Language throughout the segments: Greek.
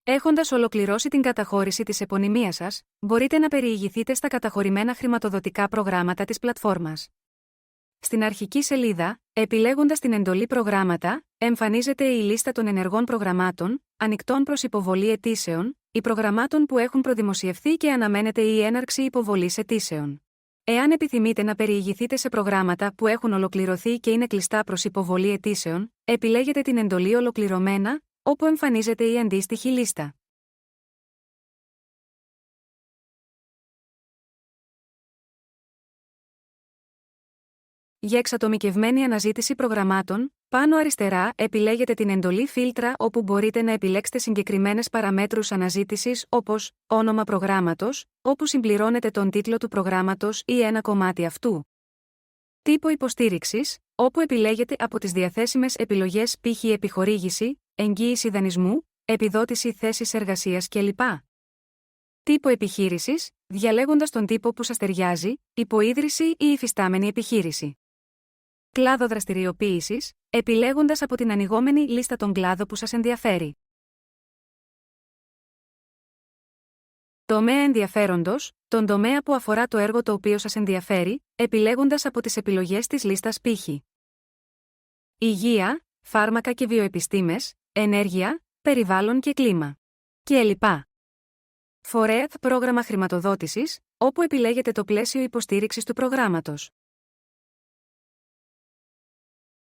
Έχοντας ολοκληρώσει την καταχώρηση της επωνυμίας σας, μπορείτε να περιηγηθείτε στα καταχωρημένα χρηματοδοτικά προγράμματα της πλατφόρμας. Στην αρχική σελίδα, επιλέγοντας την εντολή Προγράμματα, εμφανίζεται η λίστα των ενεργών προγραμμάτων, ανοιχτών προς υποβολή αιτήσεων, ή προγραμμάτων που έχουν προδημοσιευθεί και αναμένεται η έναρξη υποβολής αιτήσεων. Εάν επιθυμείτε να περιηγηθείτε σε προγράμματα που έχουν ολοκληρωθεί και είναι κλειστά προς υποβολή αιτήσεων, επιλέγετε την εντολή Ολοκληρωμένα, όπου εμφανίζεται η αντίστοιχη λίστα. Για εξατομικευμένη αναζήτηση προγραμμάτων, πάνω αριστερά επιλέγετε την εντολή Φίλτρα, όπου μπορείτε να επιλέξετε συγκεκριμένες παραμέτρους αναζήτησης όπως όνομα προγράμματος, όπου συμπληρώνετε τον τίτλο του προγράμματος ή ένα κομμάτι αυτού. Τύπο υποστήριξης, όπου επιλέγετε από τις διαθέσιμες επιλογές π.χ. επιχορήγηση, εγγύηση δανεισμού, επιδότηση θέσης εργασίας κλπ. Τύπο επιχείρησης, διαλέγοντας τον τύπο που σας ταιριάζει, υποίδρυση ή υφιστάμενη επιχείρηση. Κλάδο δραστηριοποίησης, επιλέγοντας από την ανοιγόμενη λίστα τον κλάδο που σας ενδιαφέρει. Τομέα ενδιαφέροντος, τον τομέα που αφορά το έργο το οποίο σας ενδιαφέρει, επιλέγοντας από τις επιλογές της λίστας π.χ. Υγεία, φάρμακα και βιοεπιστήμες, ενέργεια, περιβάλλον και κλίμα. κλπ. Φορέα, πρόγραμμα χρηματοδότησης, όπου επιλέγετε το πλαίσιο υποστήριξης του προγράμματος.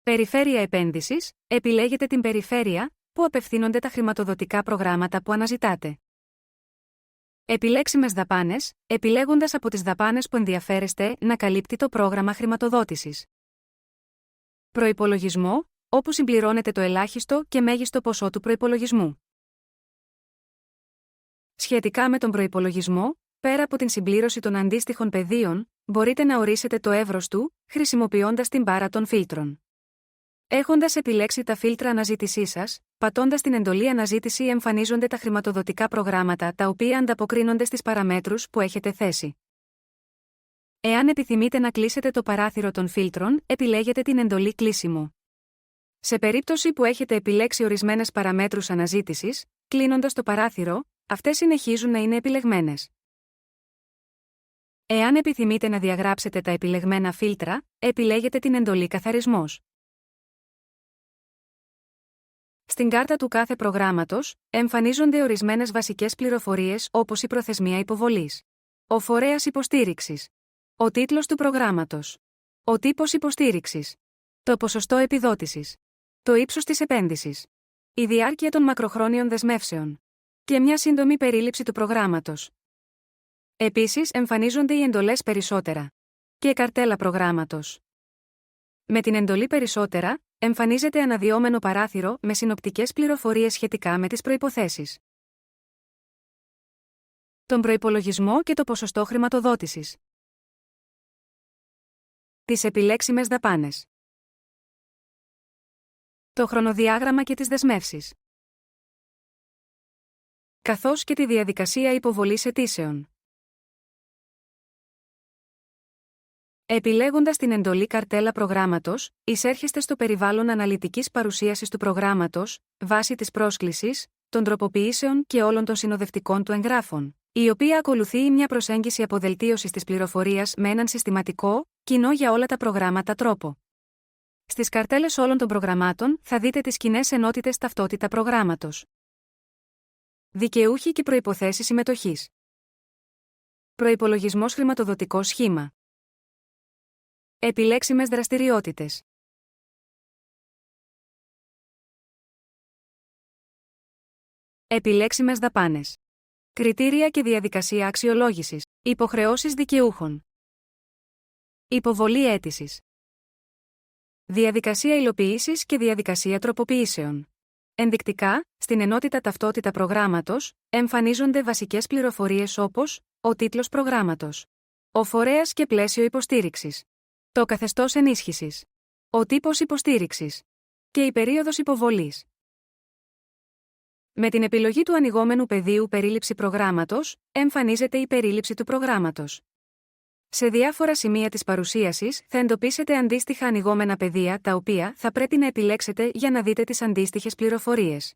Περιφέρεια επένδυσης, επιλέγετε την περιφέρεια, που απευθύνονται τα χρηματοδοτικά προγράμματα που αναζητάτε. Επιλέξιμες δαπάνες, επιλέγοντας από τις δαπάνες που ενδιαφέρεστε να καλύπτει το πρόγραμμα χρηματοδότησης. Προϋπολογισμό, όπου συμπληρώνετε το ελάχιστο και μέγιστο ποσό του προϋπολογισμού. Σχετικά με τον προϋπολογισμό, πέρα από την συμπλήρωση των αντίστοιχων πεδίων, μπορείτε να ορίσετε το εύρος του, χρησιμοποιώντας την μπάρα των φίλτρων. Έχοντας επιλέξει τα φίλτρα αναζήτησής σας, πατώντας την εντολή Αναζήτηση εμφανίζονται τα χρηματοδοτικά προγράμματα τα οποία ανταποκρίνονται στις παραμέτρους που έχετε θέσει. Εάν επιθυμείτε να κλείσετε το παράθυρο των φίλτρων, επιλέγετε την εντολή Κλείσιμο. Σε περίπτωση που έχετε επιλέξει ορισμένες παραμέτρους αναζήτησης, κλείνοντας το παράθυρο, αυτές συνεχίζουν να είναι επιλεγμένες. Εάν επιθυμείτε να διαγράψετε τα επιλεγμένα φίλτρα, επιλέγετε την εντολή Καθαρισμός. Στην κάρτα του κάθε προγράμματος, εμφανίζονται ορισμένες βασικές πληροφορίες όπως η προθεσμία υποβολής, ο φορέας υποστήριξης, ο τίτλος του προγράμματος, ο τύπος υποστήριξης, το ποσοστό επιδότησης, το ύψος της επένδυσης, η διάρκεια των μακροχρόνιων δεσμεύσεων και μια σύντομη περίληψη του προγράμματος. Επίσης εμφανίζονται οι εντολές Περισσότερα και καρτέλα προγράμματος. Με την εντολή Περισσότερα, εμφανίζεται αναδυόμενο παράθυρο με συνοπτικές πληροφορίες σχετικά με τις προϋποθέσεις, τον προϋπολογισμό και το ποσοστό χρηματοδότησης, τις επιλέξιμες δαπάνες, το χρονοδιάγραμμα και τις δεσμεύσεις, καθώς και τη διαδικασία υποβολής αιτήσεων. Επιλέγοντας την εντολή Καρτέλα προγράμματος, εισέρχεστε στο περιβάλλον αναλυτικής παρουσίασης του προγράμματος, βάσει της πρόσκλησης, των τροποποιήσεων και όλων των συνοδευτικών του εγγράφων, η οποία ακολουθεί μια προσέγγιση αποδελτίωσης της πληροφορίας με έναν συστηματικό, κοινό για όλα τα προγράμματα τρόπο. Στις καρτέλες όλων των προγραμμάτων θα δείτε τις κοινές ενότητες ταυτότητα προγράμματος. Δικαιούχοι και προϋποθέσεις συμμετοχής. Προϋπολογισμός χρηματοδοτικό σχήμα. Επιλέξιμες δραστηριότητες. Επιλέξιμες δαπάνες. Κριτήρια και διαδικασία αξιολόγησης. Υποχρεώσεις δικαιούχων. Υποβολή αίτησης. Διαδικασία υλοποίησης και διαδικασία τροποποιήσεων. Ενδεικτικά, στην ενότητα ταυτότητα προγράμματος, εμφανίζονται βασικές πληροφορίες όπως ο τίτλος προγράμματος, ο φορέας και πλαίσιο υποστήριξης, το καθεστώς ενίσχυσης, ο τύπος υποστήριξης και η περίοδος υποβολής. Με την επιλογή του ανοιγόμενου πεδίου Περίληψη προγράμματος, εμφανίζεται η περίληψη του προγράμματος. Σε διάφορα σημεία της παρουσίασης θα εντοπίσετε αντίστοιχα ανοιγόμενα πεδία τα οποία θα πρέπει να επιλέξετε για να δείτε τις αντίστοιχες πληροφορίες.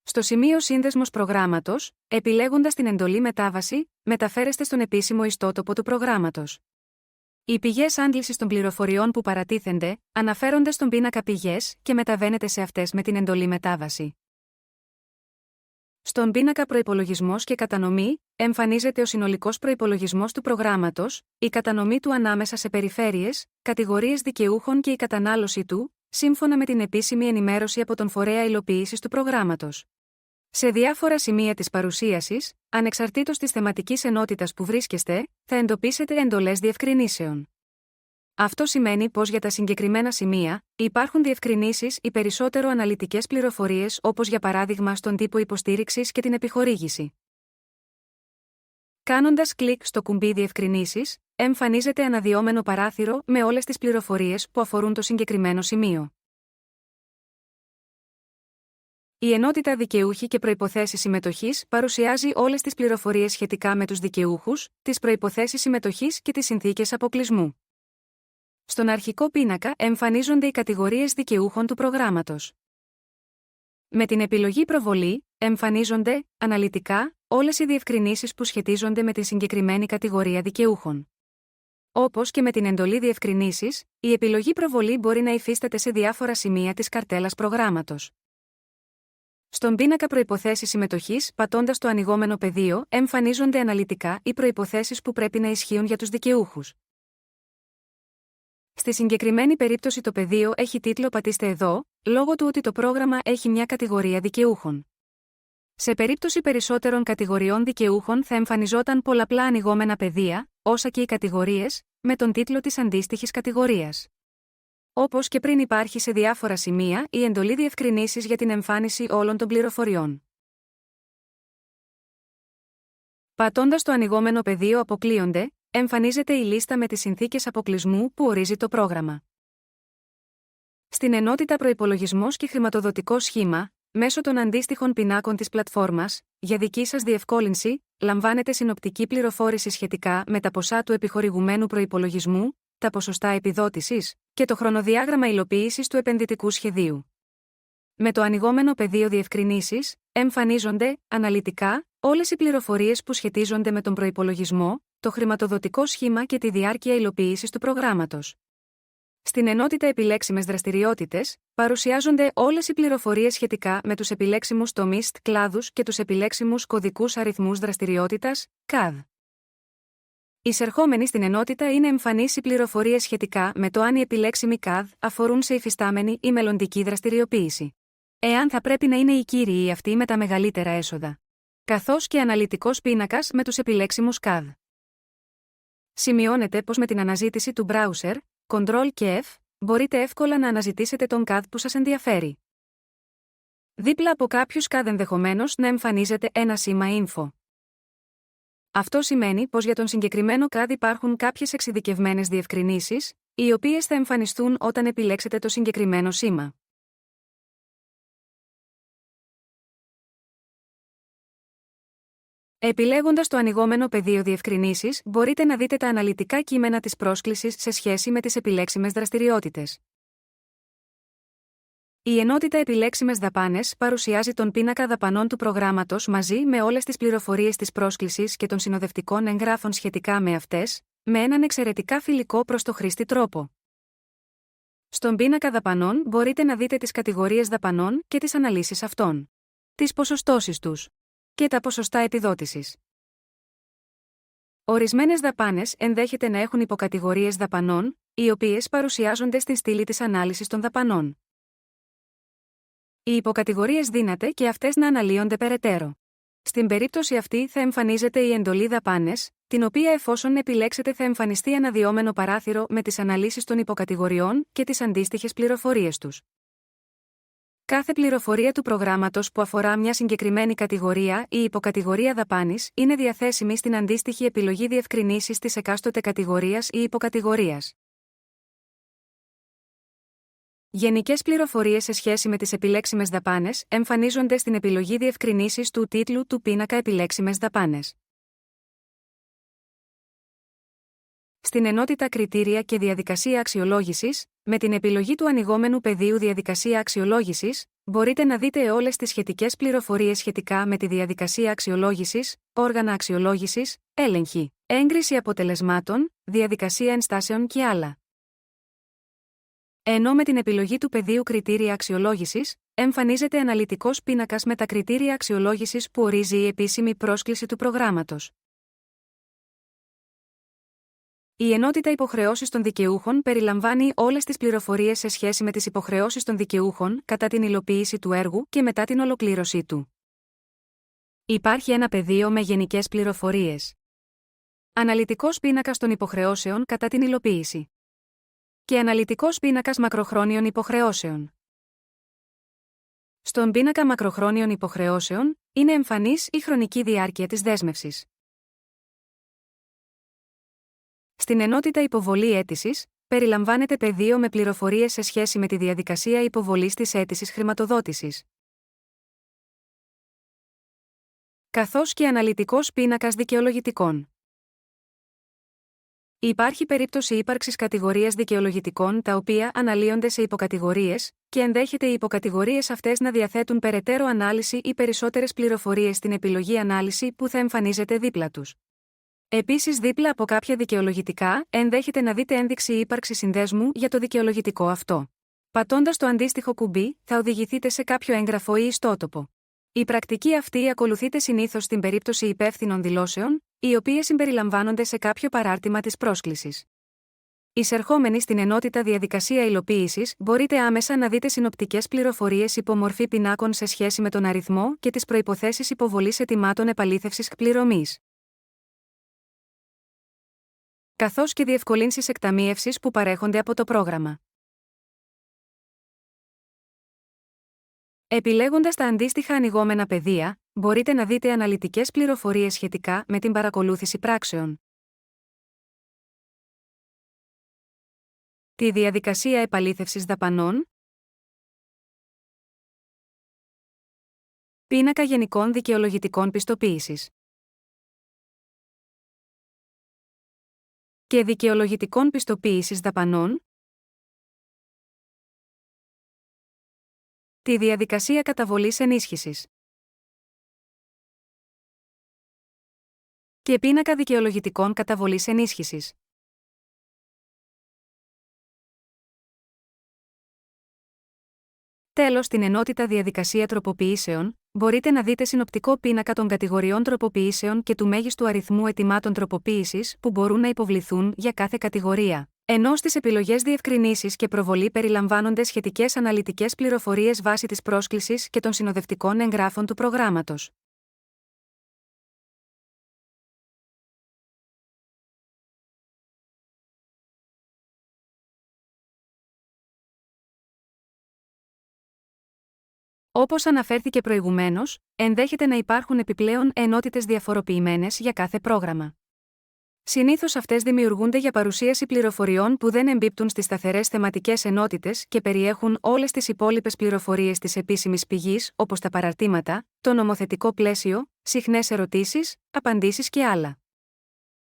Στο σημείο Σύνδεσμος προγράμματος, επιλέγοντας την εντολή Μετάβαση, μεταφέρεστε στον επίσημο ιστότοπο του προγράμματος. Οι πηγές άντλησης των πληροφοριών που παρατίθενται αναφέρονται στον πίνακα Πηγές και μεταβαίνετε σε αυτές με την εντολή Μετάβαση. Στον πίνακα Προϋπολογισμός και Κατανομή, εμφανίζεται ο συνολικός προϋπολογισμός του προγράμματος, η κατανομή του ανάμεσα σε περιφέρειες, κατηγορίες δικαιούχων και η κατανάλωση του, σύμφωνα με την επίσημη ενημέρωση από τον φορέα υλοποίησης του προγράμματος. Σε διάφορα σημεία της παρουσίασης, ανεξαρτήτως της θεματικής ενότητας που βρίσκεστε, θα εντοπίσετε εντολές διευκρινήσεων. Αυτό σημαίνει πως για τα συγκεκριμένα σημεία, υπάρχουν διευκρινήσεις ή περισσότερο αναλυτικές πληροφορίες, όπως για παράδειγμα στον τύπο υποστήριξης και την επιχορήγηση. Κάνοντας κλικ στο κουμπί Διευκρινήσεις, εμφανίζεται αναδυόμενο παράθυρο με όλες τις πληροφορίες που αφορούν το συγκεκριμένο σημείο. Η ενότητα Δικαιούχοι και Προϋποθέσεις Συμμετοχής παρουσιάζει όλες τις πληροφορίες σχετικά με τους δικαιούχους, τις προϋποθέσεις συμμετοχής και τις συνθήκες αποκλεισμού. Στον αρχικό πίνακα εμφανίζονται οι κατηγορίες δικαιούχων του προγράμματος. Με την επιλογή Προβολή, εμφανίζονται, αναλυτικά, όλες οι διευκρινήσεις που σχετίζονται με τη συγκεκριμένη κατηγορία δικαιούχων. Όπως και με την εντολή Διευκρινήσεις, η επιλογή Προβολή μπορεί να υφίσταται σε διάφορα σημεία της καρτέλας προγράμματος. Στον πίνακα Προϋποθέσεις Συμμετοχής, πατώντας το ανοιγόμενο πεδίο, εμφανίζονται αναλυτικά οι προϋποθέσεις που πρέπει να ισχύουν για τους δικαιούχους. Στη συγκεκριμένη περίπτωση το πεδίο έχει τίτλο «Πατήστε εδώ», λόγω του ότι το πρόγραμμα έχει μια κατηγορία δικαιούχων. Σε περίπτωση περισσότερων κατηγοριών δικαιούχων θα εμφανιζόταν πολλαπλά ανοιγόμενα πεδία, όσα και οι κατηγορίες, με τον τίτλο της αντίστοιχης κατηγορίας. Όπως και πριν υπάρχει σε διάφορα σημεία η εντολή Διευκρινήσεις για την εμφάνιση όλων των πληροφοριών. Πατώντας το ανοιγόμενο πεδίο «Αποκλείονται», εμφανίζεται η λίστα με τις συνθήκες αποκλεισμού που ορίζει το πρόγραμμα. Στην ενότητα Προϋπολογισμός και Χρηματοδοτικό Σχήμα, μέσω των αντίστοιχων πινάκων της πλατφόρμας, για δική σας διευκόλυνση, λαμβάνετε συνοπτική πληροφόρηση σχετικά με τα ποσά του επιχορηγουμένου προϋπολογισμού, τα ποσοστά επιδότησης και το χρονοδιάγραμμα υλοποίησης του επενδυτικού σχεδίου. Με το ανοιγόμενο πεδίο Διευκρινήσεις, εμφανίζονται, αναλυτικά, όλες οι πληροφορίες που σχετίζονται με τον προϋπολογισμό, το χρηματοδοτικό σχήμα και τη διάρκεια υλοποίησης του προγράμματος. Στην ενότητα Επιλέξιμες δραστηριότητες, παρουσιάζονται όλες οι πληροφορίες σχετικά με τους επιλέξιμους τομείς, κλάδους και τους επιλέξιμους κωδικούς αριθμούς δραστηριότητας, CAD. Εισερχόμενοι στην ενότητα είναι εμφανείς οι πληροφορίες σχετικά με το αν οι επιλέξιμοι CAD αφορούν σε υφιστάμενη ή μελλοντική δραστηριοποίηση. Εάν θα πρέπει να είναι οι κύριοι αυτοί με τα μεγαλύτερα έσοδα. Καθώς και αναλυτικός πίνακας με τους επιλέξιμους CAD. Σημειώνεται πως με την αναζήτηση του browser, Ctrl και F, μπορείτε εύκολα να αναζητήσετε τον CAD που σας ενδιαφέρει. Δίπλα από κάποιους CAD ενδεχομένως να εμφανίζεται ένα σήμα info. Αυτό σημαίνει πως για τον συγκεκριμένο CAD υπάρχουν κάποιες εξειδικευμένες διευκρινήσεις, οι οποίες θα εμφανιστούν όταν επιλέξετε το συγκεκριμένο σήμα. Επιλέγοντας το ανοιγόμενο πεδίο Διευκρινήσεις, μπορείτε να δείτε τα αναλυτικά κείμενα της πρόσκλησης σε σχέση με τις επιλέξιμες δραστηριότητες. Η ενότητα Επιλέξιμες δαπάνες παρουσιάζει τον πίνακα δαπανών του προγράμματος μαζί με όλες τις πληροφορίες της πρόσκλησης και των συνοδευτικών εγγράφων σχετικά με αυτές, με έναν εξαιρετικά φιλικό προς το χρήστη τρόπο. Στον πίνακα δαπανών μπορείτε να δείτε τις κατηγορίες δαπανών και τις αναλύσεις αυτών, τις ποσοστώσεις τους και τα ποσοστά επιδότησης. Ορισμένες δαπάνες ενδέχεται να έχουν υποκατηγορίες δαπανών, οι οποίες παρουσιάζονται στην στήλη της ανάλυσης των δαπανών. Οι υποκατηγορίες δύναται και αυτές να αναλύονται περαιτέρω. Στην περίπτωση αυτή θα εμφανίζεται η εντολή δαπάνες, την οποία εφόσον επιλέξετε θα εμφανιστεί αναδυόμενο παράθυρο με τις αναλύσεις των υποκατηγοριών και τις αντίστοιχες πληροφορίες τους. Κάθε πληροφορία του προγράμματος που αφορά μια συγκεκριμένη κατηγορία ή υποκατηγορία δαπάνης είναι διαθέσιμη στην αντίστοιχη επιλογή Διευκρινήσεις της εκάστοτε κατηγορίας ή υποκατηγορίας. Γενικές πληροφορίες σε σχέση με τις επιλέξιμες δαπάνες εμφανίζονται στην επιλογή Διευκρινήσεις του τίτλου του πίνακα Επιλέξιμες δαπάνες. Στην ενότητα Κριτήρια και Διαδικασία Αξιολόγησης, με την επιλογή του ανοιγόμενου πεδίου Διαδικασία Αξιολόγησης, μπορείτε να δείτε όλες τις σχετικές πληροφορίες σχετικά με τη διαδικασία αξιολόγησης, όργανα αξιολόγησης, έλεγχη, έγκριση αποτελεσμάτων, διαδικασία ενστάσεων και άλλα. Ενώ με την επιλογή του πεδίου κριτήρια αξιολόγησης, εμφανίζεται αναλυτικός πίνακας με τα κριτήρια αξιολόγησης που ορίζει η επίσημη πρόσκληση του προγράμματος. Η ενότητα υποχρεώσεις των δικαιούχων περιλαμβάνει όλες τις πληροφορίες σε σχέση με τις υποχρεώσεις των δικαιούχων κατά την υλοποίηση του έργου και μετά την ολοκλήρωσή του. Υπάρχει ένα πεδίο με γενικές πληροφορίες. Αναλυτικός πίνακας των υποχρεώσεων κατά την υλοποίηση. Και αναλυτικός πίνακας μακροχρόνιων υποχρεώσεων. Στον πίνακα μακροχρόνιων υποχρεώσεων, είναι εμφανής η χρονική διάρκεια της δέσμευσης. Στην ενότητα υποβολή αίτησης, περιλαμβάνεται πεδίο με πληροφορίες σε σχέση με τη διαδικασία υποβολής της αίτησης χρηματοδότησης. Καθώς και αναλυτικός πίνακας δικαιολογητικών. Υπάρχει περίπτωση ύπαρξης κατηγορίας δικαιολογητικών τα οποία αναλύονται σε υποκατηγορίες, και ενδέχεται οι υποκατηγορίες αυτές να διαθέτουν περαιτέρω ανάλυση ή περισσότερες πληροφορίες στην επιλογή ανάλυση που θα εμφανίζεται δίπλα τους. Επίσης, δίπλα από κάποια δικαιολογητικά, ενδέχεται να δείτε ένδειξη ύπαρξης συνδέσμου για το δικαιολογητικό αυτό. Πατώντας το αντίστοιχο κουμπί, θα οδηγηθείτε σε κάποιο έγγραφο ή ιστότοπο. Η πρακτική αυτή ακολουθείται συνήθως στην περίπτωση υπεύθυνων δηλώσεων, οι οποίες συμπεριλαμβάνονται σε κάποιο παράρτημα της πρόσκλησης. Εισερχόμενοι στην ενότητα διαδικασία υλοποίησης, μπορείτε άμεσα να δείτε συνοπτικές πληροφορίες υπό μορφή πινάκων σε σχέση με τον αριθμό και τις προϋποθέσεις υποβολής αιτημάτων επαλήθευσης πληρωμής. Καθώς και διευκολύνσεις εκταμείευσης που παρέχονται από το πρόγραμμα. Επιλέγοντας τα αντίστοιχα ανοιγόμενα πεδία, μπορείτε να δείτε αναλυτικές πληροφορίες σχετικά με την παρακολούθηση πράξεων. Τη διαδικασία επαλήθευσης δαπανών. Πίνακα γενικών δικαιολογητικών πιστοποίησης. Και δικαιολογητικών πιστοποίησης δαπανών. Τη διαδικασία καταβολής ενίσχυσης. Και πίνακα δικαιολογητικών καταβολής ενίσχυσης. Τέλος, στην ενότητα διαδικασία τροποποιήσεων, μπορείτε να δείτε συνοπτικό πίνακα των κατηγοριών τροποποιήσεων και του μέγιστου αριθμού αιτημάτων τροποποίησης που μπορούν να υποβληθούν για κάθε κατηγορία. Ενώ στις επιλογές διευκρινήσεις και προβολή περιλαμβάνονται σχετικές αναλυτικές πληροφορίες βάσει της πρόσκλησης και των συνοδευτικών εγγράφων του προγράμματος. Όπως αναφέρθηκε προηγουμένως, ενδέχεται να υπάρχουν επιπλέον ενότητες διαφοροποιημένες για κάθε πρόγραμμα. Συνήθως αυτές δημιουργούνται για παρουσίαση πληροφοριών που δεν εμπίπτουν στις σταθερές θεματικές ενότητες και περιέχουν όλες τις υπόλοιπες πληροφορίες της επίσημης πηγής, όπως τα παραρτήματα, το νομοθετικό πλαίσιο, συχνές ερωτήσεις, απαντήσεις και άλλα.